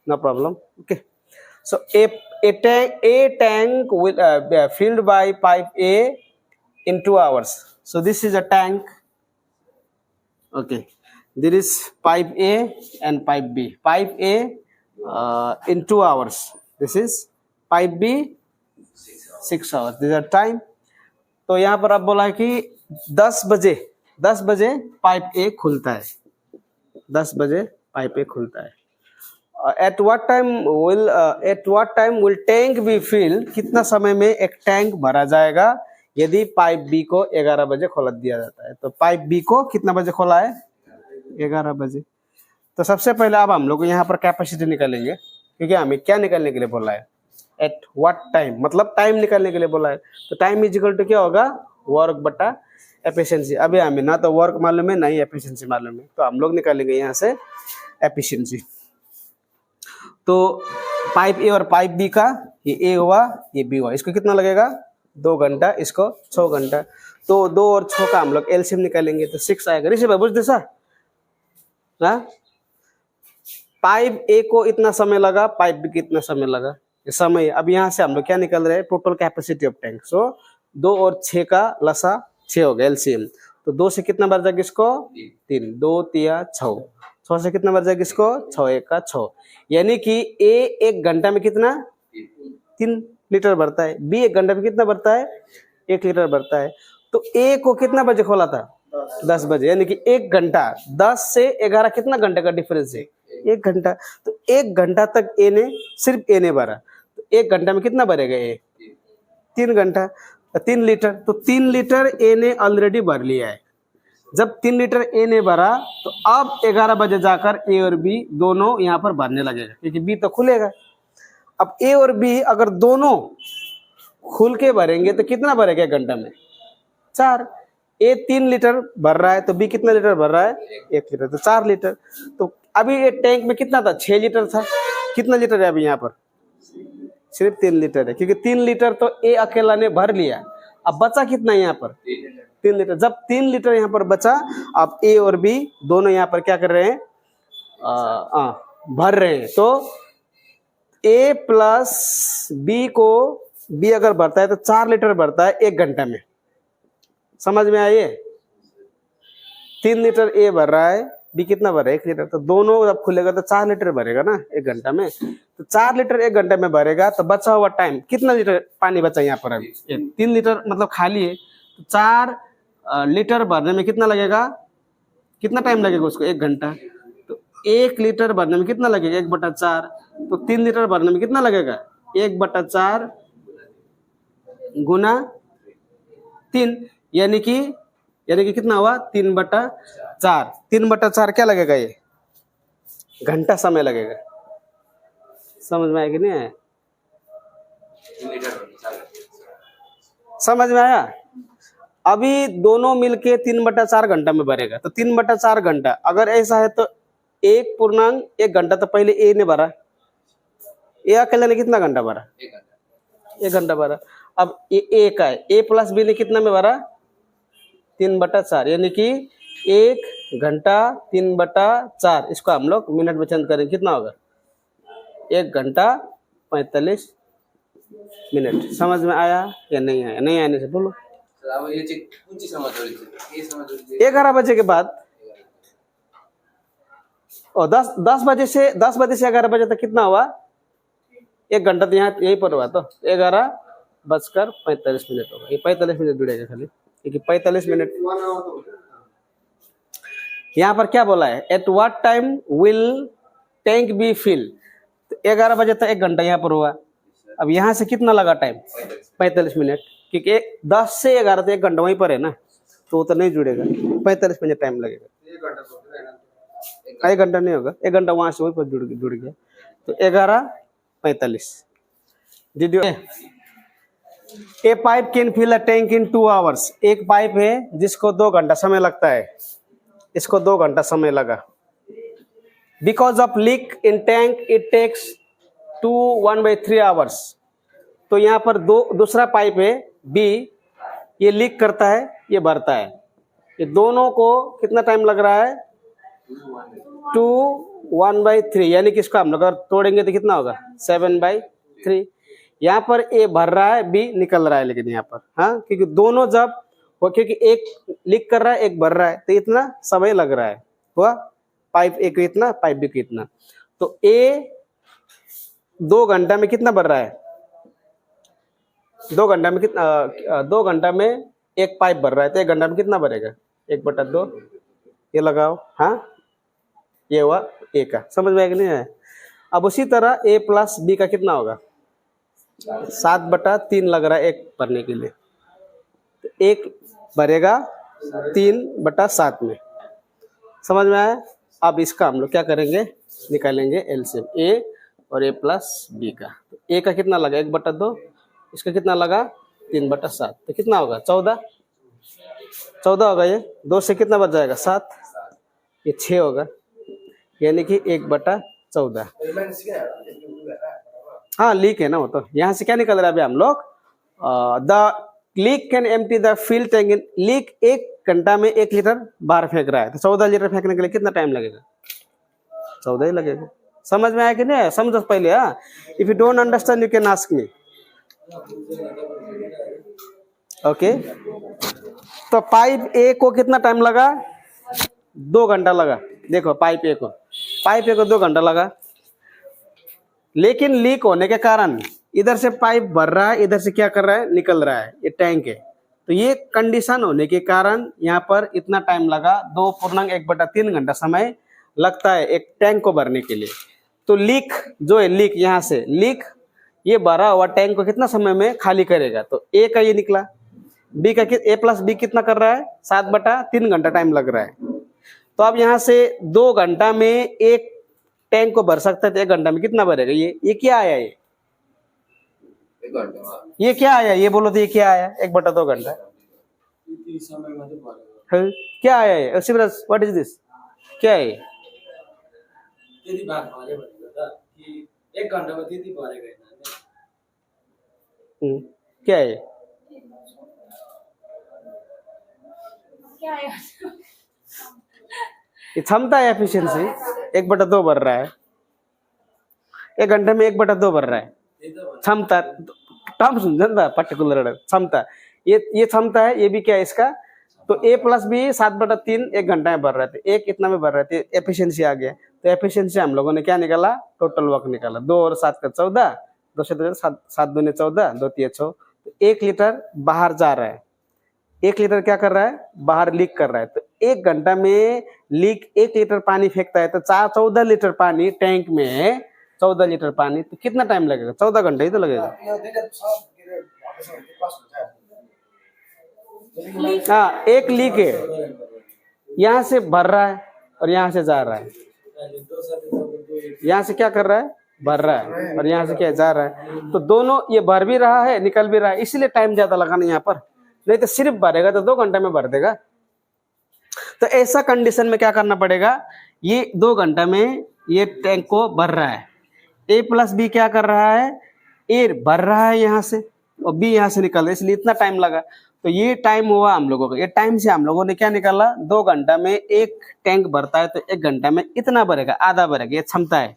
no problem. Okay, so a tank will filled by pipe A in 2 hours. So this is a tank. Okay, there is pipe A and pipe B. Pipe A in 2 hours. This is pipe B 6 hours. This is a time. तो यहाँ पर आप बोला है कि 10 बजे pipe A खुलता है, 10 बजे पाइप ए खुलता है. At what time will tank be fill, कितना समय में एक टैंक भरा जाएगा यदि पाइप बी को 11 बजे खोल दिया जाता है. तो पाइप बी को कितना बजे खोला है? 11 बजे. तो सबसे पहले अब हम लोग यहाँ पर कैपेसिटी निकालेंगे, क्योंकि हमें क्या निकालने के लिए बोला है? एट व्हाट टाइम, मतलब टाइम निकालने के लिए बोला है. तो टाइम इज इक्वल टू क्या होगा? वर्क बटा एफिशिएंसी. अभी हमें ना तो वर्क मालूम है ना ही एफिशिएंसी मालूम है, तो हम लोग निकालेंगे यहाँ से एफिशिएंसी. तो पाइप ए और पाइप बी का, ये ए हुआ ये बी हुआ, इसको कितना लगेगा? 2 घंटा, इसको 6 घंटा. तो 2 और 6 का हम लोग एलसीएम निकालेंगे तो 6 आएगा. ऋषि भाई बुझ दे सर, पाइप ए को इतना समय लगा, पाइप बी कितना समय लगा, ये समय. अब यहाँ से हम लोग क्या निकल रहे हैं? Total capacity of tank. So 2 और 6 का लसा 6 हो गया एलसीएम. तो 2 से कितना बढ़ जाएगा इसको? 3. 2 3 6. 6 से कितना बढ़ जाएगा इसको? 6 1 का 6. यानी कि ए 1 घंटा में कितना? 3 लीटर भरता है. बी 1 घंटा में कितना भरता है? 1 लीटर भरता है. तो ए को कितना बजे खोला था? 10 बजे. यानी कि 1 घंटा, 10 से 11 कितना घंटे का डिफरेंस है? 1 घंटा. तो 1 घंटा तक ए ने, सिर्फ ए ने भरा. तो 1 घंटा में कितना भरेगा ए? 3 घंटा, 3 लीटर. तो 3 लीटर ए ने ऑलरेडी भर लिया है. जब 3 लीटर ए ने भरा तो अब 11 बजे जाकर ए और बी दोनों यहाँ पर भरने लगेगा, क्योंकि बी तो खुलेगा. अब ए और बी अगर दोनों खुल के भरेंगे तो कितना भरेगा 1 घंटा में? 4. ए 3 लीटर भर रहा है तो बी कितना लीटर भर रहा है? 1 लीटर. तो 4 लीटर. तो अभी ये टैंक में कितना था? 6 लीटर था. कितना लीटर है अभी यहाँ पर? सिर्फ 3 लीटर है, क्योंकि 3 लीटर तो ए अकेला ने भर लिया. अब बचा कितना यहाँ पर? 3 लीटर. जब 3 लीटर यहाँ पर बचा, अब ए और बी दोनों यहाँ पर क्या कर रहे हैं? भर रहे हैं. तो ए प्लस बी को, बी अगर भरता है तो 4 लीटर भरता है 1 घंटा में. समझ में आइए? 3 लीटर ए भर रहा है, बी कितना भर रहा है? 1 लीटर. तो दोनों जब खुलेगा तो 4 लीटर भरेगा ना 1 घंटा में. तो 4 लीटर 1 घंटे में भरेगा. तो बचा हुआ टाइम कितना लीटर पानी बचा यहाँ पर? अभी 3 लीटर मतलब खाली है. तो 4 लीटर भरने में कितना लगेगा? कितना टाइम लगेगा उसको? 1 घंटा. तो 1 लीटर भरने में कितना लगेगा? 1/4. तो 3 लीटर भरने में कितना लगेगा? 1/4 गुना 3, यानी कि कितना हुआ? 3/4. 3/4 क्या लगेगा? ये घंटा समय लगेगा. समझ में आया कि नहीं आया? समझ में आया? अभी दोनों मिलके 3/4 घंटा में भरेगा. तो 3/4 घंटा अगर ऐसा है तो 1.1 घंटा तो पहले ए ने भरा. ए अकेले ने कितना घंटा भरा? 1 घंटा भरा. अब ए का है, ए प्लस बी ने कितना में भरा? 3/4. यानी कि 1 घंटा 3/4. इसको हम लोग मिनट में चेंज करें, कितना होगा? 1 घंटा 45 मिनट. समझ में आया या नहीं आया? नहीं आने से बोलो. 11 बजे के बाद, और 10 बजे से 11 बजे तक कितना हुआ? 1 घंटा. तो यहाँ यहीं पर हुआ. तो 11:45 होगा. ये 45 मिनट जुड़ेगा खाली, क्योंकि 45 मिनट. यहाँ पर क्या बोला है? At what time will tank be fill. 11 बजे तक 1 घंटा यहाँ पर हुआ. अब यहाँ से कितना लगा टाइम? 45 मिनट, क्योंकि 10 से 11 तो 1 घंटा वहीं पर है ना, तो वो तो नहीं जुड़ेगा. 45 मिनट टाइम लगेगा. 1 घंटा नहीं होगा, 1 घंटा वहां से वहीं पर जुड़ गया. तो 11:45. Did you? A pipe can fill a tank in 2 hours. एक पाइप है जिसको 2 घंटा समय लगता है, इसको 2 घंटा समय लगा. Because of leak in tank it takes 1/3 hours. तो यहाँ पर दूसरा पाइप है बी, ये लीक करता है, ये भरता है. ये दोनों को कितना टाइम लग रहा है? 1/3, यानी कि इसको हम लोग अगर तोड़ेंगे तो कितना होगा 7/3। यहाँ पर ए भर रहा है, बी निकल रहा है, लेकिन यहाँ पर हाँ, क्योंकि दोनों जब वो, क्योंकि एक लीक कर रहा है एक भर रहा है, तो इतना समय लग रहा है। हुआ पाइप ए को इतना, पाइप बी को इतना। तो ए 2 घंटा में कितना भर रहा है, 2 घंटा में कितना, 2 घंटा में एक पाइप भर रहा है, तो 1 घंटा में कितना भरेगा 1/2। ये लगाओ, हाँ ये हुआ ए का, समझ में आया कि नहीं है। अब उसी तरह ए प्लस बी का कितना होगा 7/3 लग रहा है एक भरने के लिए, तो एक भरेगा 3/7 में, समझ में आया। अब इसका हम लोग क्या करेंगे, निकालेंगे एलसीएम ए और ए प्लस बी का। तो ए का कितना लगा 1/2, इसका कितना लगा 3/7, तो कितना होगा 14 होगा। ये 2 से कितना बच जाएगा 7, ये 6 होगा, यानी कि 1/14। हाँ लीक है ना वो, तो यहाँ से क्या निकल रहा है अभी हम लोग, the leak can empty the fill tank in, leak 1 घंटा में 1 लीटर बाहर फेंक रहा है, तो 14 लीटर फेंकने के लिए कितना टाइम लगेगा 14 ही लगेगा। समझ में आया कि नहीं, समझो पहले। हाँ, if you don't understand you can ask me. Okay, तो पाइप ए को कितना टाइम लगा 2 घंटा लगा। देखो पाइप ए को 2 घंटा लगा, लेकिन लीक होने के कारण इधर से पाइप भर रहा है, इधर से क्या कर रहा है निकल रहा है, ये टैंक है। तो ये कंडीशन होने के कारण यहाँ पर इतना टाइम लगा, 2.1/3 घंटा समय लगता है एक टैंक को भरने के लिए। तो लीक जो है, लीक यहाँ से लीक, ये भरा हुआ टैंक को कितना समय में खाली करेगा, तो ए का ये निकला। बी का ए प्लस बी कितना कर रहा है 7/3 घंटा टाइम लग रहा है। तो अब यहाँ से 2 घंटा में एक टैंक को भर सकता है, तो 1 घंटा में कितना भरेगा। ये क्या आया, ये क्या आया, ये बोलो तो ये क्या आया 1/2 घंटा है, क्या आया है शिवराज, व्हाट इज दिस, क्या है 1 घंटा में 3 भरेगा, क्या है ये क्षमता है, एफिशिएंसी 1/2 भर रहा है, 1 घंटे में 1/2 भर रहा है क्षमता। टर्म समझा पर्टिकुलर क्षमता, ये क्षमता है, ये भी क्या है इसका। तो ए प्लस बी 7/3 1 घंटा में भर रहे थे, एक इतना में भर रहे थे, एफिशिएंसी आ गया। तो एफिशिएंसी हम लोगों ने क्या निकाला, टोटल वर्क निकाला, 2 और 7 का 14, 2 से 7 दूनी 14, 2 3 6। तो 1 लीटर बाहर जा रहा है, 1 लीटर क्या कर रहा है बाहर लीक कर रहा है। तो 1 घंटा में लीक 1 लीटर पानी फेंकता है, तो 14 लीटर पानी टैंक में है, 14 लीटर पानी, तो कितना टाइम लगेगा 14 घंटे ही तो लगेगा। हाँ, एक लीक है, यहाँ से भर रहा है और यहाँ से जा रहा है, यहाँ से क्या कर रहा है भर रहा है और यहाँ से क्या जा रहा है। तो दोनों ये भर भी रहा है निकल भी रहा है, इसलिए टाइम ज्यादा लगाना यहाँ पर, नहीं तो सिर्फ भरेगा तो 2 घंटे में भर देगा। तो ऐसा कंडीशन में क्या करना पड़ेगा, ये 2 घंटा में ये टैंक को भर रहा है, ए प्लस बी क्या कर रहा है, ए भर रहा है यहाँ से और बी यहाँ से निकल रहा है, इसलिए इतना टाइम लगा। तो ये टाइम हुआ हम लोगों का, ये टाइम से हम लोगों ने क्या निकाला, 2 घंटा में एक टैंक भरता है, तो 1 घंटा में इतना भरेगा, आधा भरेगा, ये क्षमता है।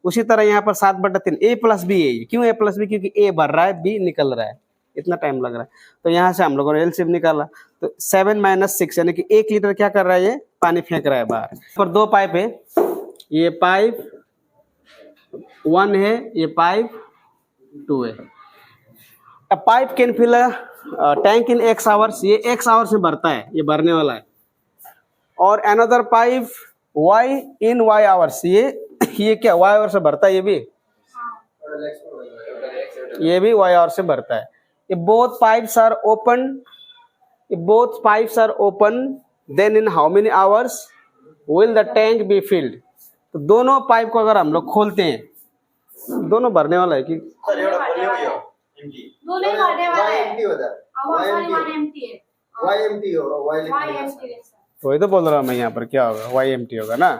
उसी तरह यहाँ पर 7/3 ए प्लस बी है, क्यों ए प्लस बी, क्योंकि ए भर रहा है बी निकल रहा है, इतना टाइम लग रहा है। तो यहाँ से हम लोगों ने एलसीएम निकाला, तो 7 - 6 यानी कि 1 लीटर क्या कर रहा है, ये पानी फेंक रहा है बाहर। पर 2 पाइप है, ये पाइप 1 है, ये पाइप 2 है। A pipe can fill a tank in X hours, ये X hours में भरता है, ये भरने वाला है। और another pipe Y in Y hours, ये क्या Y hours से भरता है, ये भी Y hours से भरता है। ये both pipes are open, then in how many hours will the tank be filled। तो दोनों पाइप को अगर हम लोग खोलते हैं, दोनों भरने वाला है कि वही तो बोल रहा हूँ मैं, यहाँ पर क्या होगा YMT होगा ना।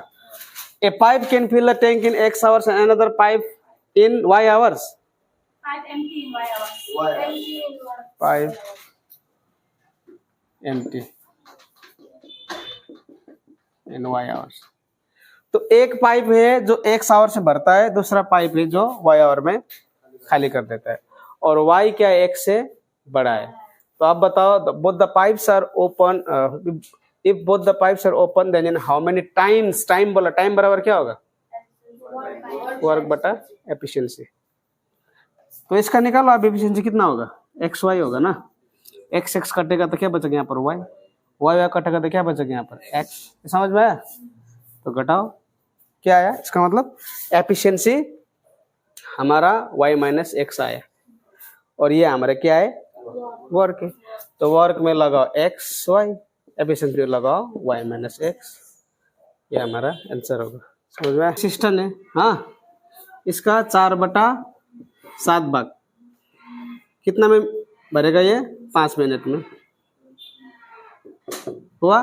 A pipe can fill a tank in X hours and another pipe in Y hours, pipe empty in Y hours। तो एक पाइप है जो x आवर से भरता है, दूसरा पाइप है जो y आवर में खाली कर देता है, और y क्या है, x से बड़ा है। तो आप बताओ, both the pipes are open, if both the pipes are open then in how many times, time बोला, टाइम बराबर क्या होगा, वर्क बटा एफिशिएंसी। तो इसका निकालो आप, एफिशिएंसी कितना होगा, एक्स वाई होगा ना, एक्स एक्स कटेगा तो क्या बचेगा यहाँ पर वाई, वाई वाई कटेगा तो क्या बचेगा यहाँ पर एक्स। समझ में आया? तो घटाओ, क्या आया इसका मतलब, एफिशिएंसी हमारा y माइनस एक्स आया, और ये हमारा क्या है, वर्क है। तो वर्क में लगाओ एक्स वाई, एफिशिएंसी लगाओ y माइनस एक्स, ये हमारा आंसर होगा। समझ में? सिस्टम है, हाँ, इसका 4/7 भाग कितना में भरेगा, ये 5 मिनट में हुआ।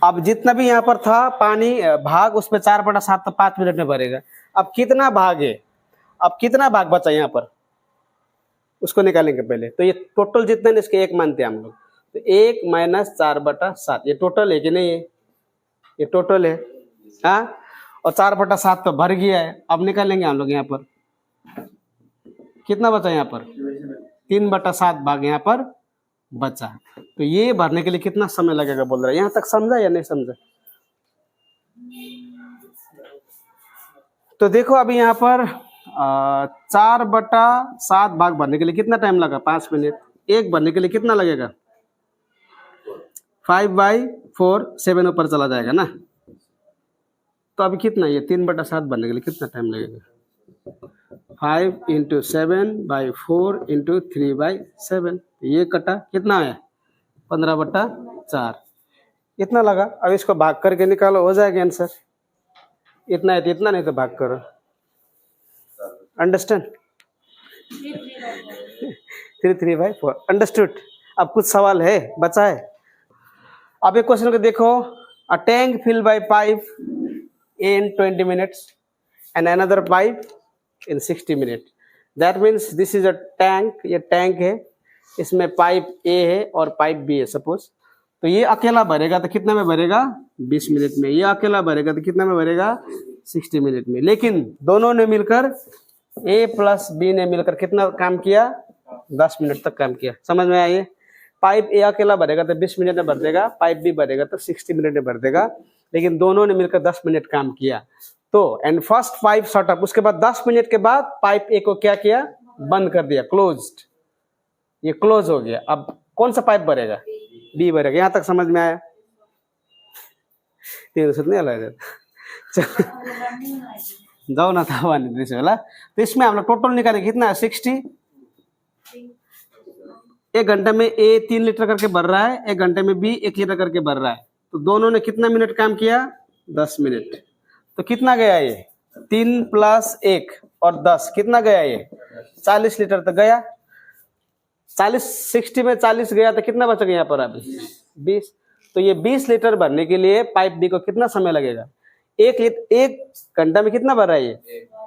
अब जितना भी यहाँ पर था पानी भाग, उस पर 4/7 तो 5 मिनट में भरेगा। अब कितना भाग है, अब कितना भाग बचा यहाँ पर, उसको निकालेंगे पहले। तो ये टोटल जितने ने इसके एक मानते हैं हम लोग, तो 1 माइनस 4/7 ये टोटल है कि नहीं है, ये टोटल है, हाँ, और 4/7 तो भर गया है। अब निकालेंगे हम लोग यहाँ पर कितना बचा, यहाँ पर 3/7 भाग यहाँ पर बचा। तो ये भरने के लिए कितना समय लगेगा बोल रहा है, यहाँ तक समझा या नहीं समझा? तो देखो अभी यहाँ पर 4/7 भाग भरने के लिए कितना टाइम लगा, 5 मिनट। एक भरने के लिए कितना लगेगा, 5/4 7 ऊपर चला जाएगा ना। तो अभी कितना, ये 3/7 भरने के लिए कितना टाइम लगेगा, 5 × 7/4 × 3/7, ये कटा कितना है, 15/4 इतना लगा। अब इसको भाग करके निकालो, हो जाएगा आंसर। इतना है तो इतना, नहीं तो भाग करो। अंडरस्टैंड? 3/4 अंडरस्टूड। अब कुछ सवाल है, बचा है? अब एक क्वेश्चन को देखो, a tank fill by pipe in 20 minutes and another pipe in 60 minutes. That means this is a tank, ये टैंक है, इसमें पाइप A है और पाइप B है सपोज। तो ये अकेला भरेगा तो कितने में भरेगा, 20 मिनट में। ये अकेला भरेगा तो कितने में भरेगा, 60 मिनट में। लेकिन दोनों ने मिलकर, A प्लस B ने मिलकर कितना काम किया, 10 मिनट तक काम किया। समझ में आइए? पाइप A अकेला भरेगा तो 20 मिनट में भर देगा, पाइप B भरेगा तो 60 मिनट में भर देगा, लेकिन दोनों ने मिलकर 10 मिनट काम किया। तो and first pipe shot up, उसके बाद 10 मिनट के बाद पाइप ए को क्या किया, बंद कर दिया, क्लोज्ड, ये क्लोज हो गया। अब कौन सा पाइप भरेगा, बी भरेगा। यहां तक समझ में आया? 300 नहीं अलग जाओ ना था वाला। तो इसमें हम लोग टोटल निकाले कितना है, 60। एक घंटे में ए 3 लीटर करके भर रहा है, एक घंटे में बी 1 लीटर करके भर रहा है। तो दोनों ने कितना मिनट काम किया, 10 मिनट। तो कितना गया ये, 3 + 1 और 10 कितना गया ये, 40 लीटर तक गया। 60 में 40 गया तो कितना बच गया यहाँ पर अभी, 20। तो ये 20 लीटर भरने के लिए पाइप बी को कितना समय लगेगा, 1 घंटा में कितना भर रहा है ये,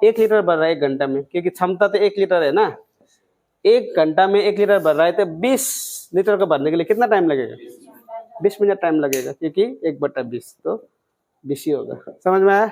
1 लीटर भर रहा है 1 घंटा में, क्योंकि क्षमता तो 1 लीटर है ना। 1 घंटा में 1 लीटर भर रहा है तो 20 लीटर को भरने के लिए कितना टाइम लगेगा, 20 मिनट टाइम लगेगा, क्योंकि 1/20 तो 20 ही होगा। समझ में आया?